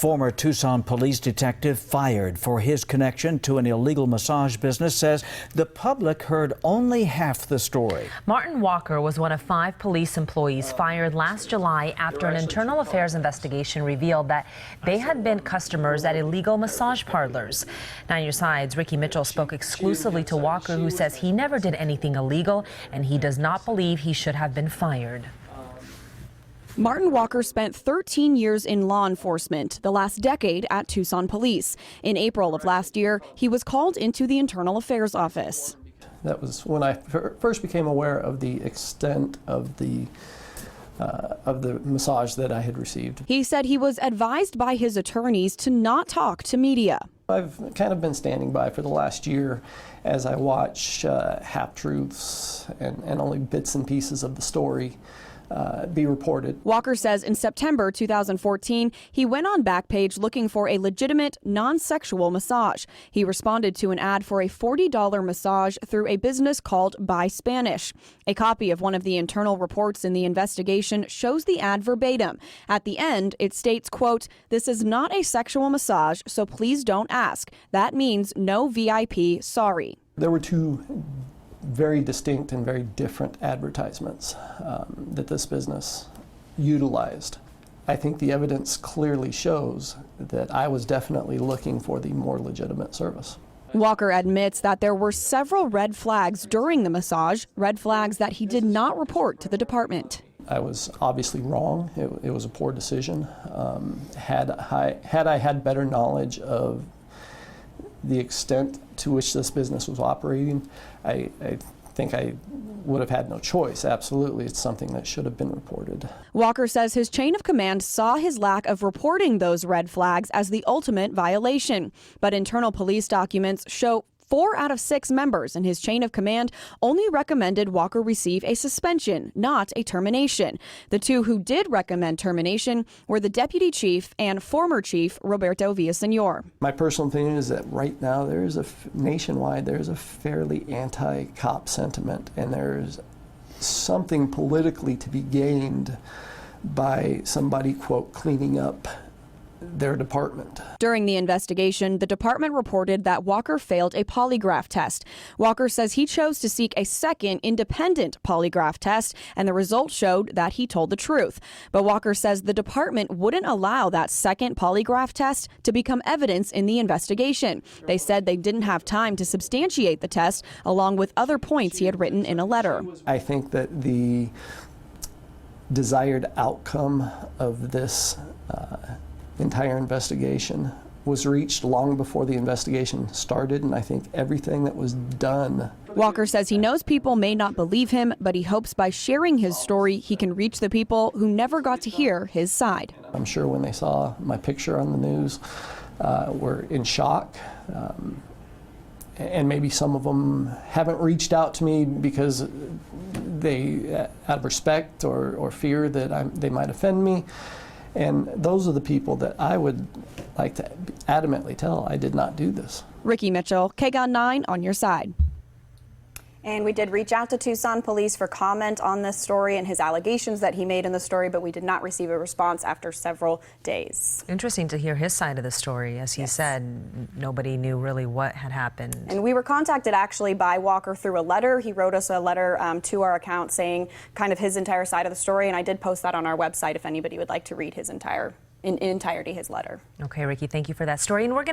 Former Tucson police detective fired for his connection to an illegal massage business says the public heard only half the story. Martin Walker was one of 5 police employees fired last July after an internal affairs investigation revealed that they had been customers at illegal massage parlors. 9 Your Side's Ricky Mitchell spoke exclusively to Walker, who says he never did anything illegal and he does not believe he should have been fired. Martin Walker spent 13 years in law enforcement, the last decade at Tucson Police. In April of last year, he was called into the Internal Affairs Office. That was when I first became aware of the extent of the massage that I had received. He said he was advised by his attorneys to not talk to media. I've kind of been standing by for the last year as I watch half-truths and only bits and pieces of the story be reported. Walker says in September 2014, he went on Backpage looking for a legitimate, non-sexual massage. He responded to an ad for a $40 massage through a business called Buy Spanish. A copy of one of the internal reports in the investigation shows the ad verbatim. At the end, it states, quote, "This is not a sexual massage, so please don't ask. That means no VIP, sorry." There were 2 very distinct and very different advertisements that this business utilized. I think the evidence clearly shows that I was definitely looking for the more legitimate service. Walker admits that there were several red flags during the massage, red flags that he did not report to the department. I was obviously wrong. It was a poor decision. Had I had better knowledge of the extent to which this business was operating, I think I would have had no choice. Absolutely, it's something that should have been reported. Walker says his chain of command saw his lack of reporting those red flags as the ultimate violation. But internal police documents show 4 out of 6 members in his chain of command only recommended Walker receive a suspension, not a termination. The 2 who did recommend termination were the deputy chief and former chief Roberto Villaseñor. My personal opinion is that right now nationwide there's a fairly anti-cop sentiment, and there's something politically to be gained by somebody, quote, cleaning up their department. During the investigation, the department reported that Walker failed a polygraph test. Walker says he chose to seek a second independent polygraph test, and the results showed that he told the truth. But Walker says the department wouldn't allow that second polygraph test to become evidence in the investigation. They said they didn't have time to substantiate the test, along with other points he had written in a letter. I think that the desired outcome of this entire investigation was reached long before the investigation started, and I think everything that was done. Walker says he knows people may not believe him, but he hopes by sharing his story he can reach the people who never got to hear his side. I'm sure when they saw my picture on the news were in shock, and maybe some of them haven't reached out to me because they, out of respect or fear that they might offend me. And those are the people that I would like to adamantly tell I did not do this. Ricky Mitchell, KGUN-9 on your side. And we did reach out to Tucson Police for comment on this story and his allegations that he made in the story, but we did not receive a response after several days. Interesting to hear his side of the story. As he said, nobody knew really what had happened. And we were contacted actually by Walker through a letter. He wrote us a letter to our account saying kind of his entire side of the story, and I did post that on our website if anybody would like to read his in entirety his letter. Okay, Ricky, thank you for that story. And we're going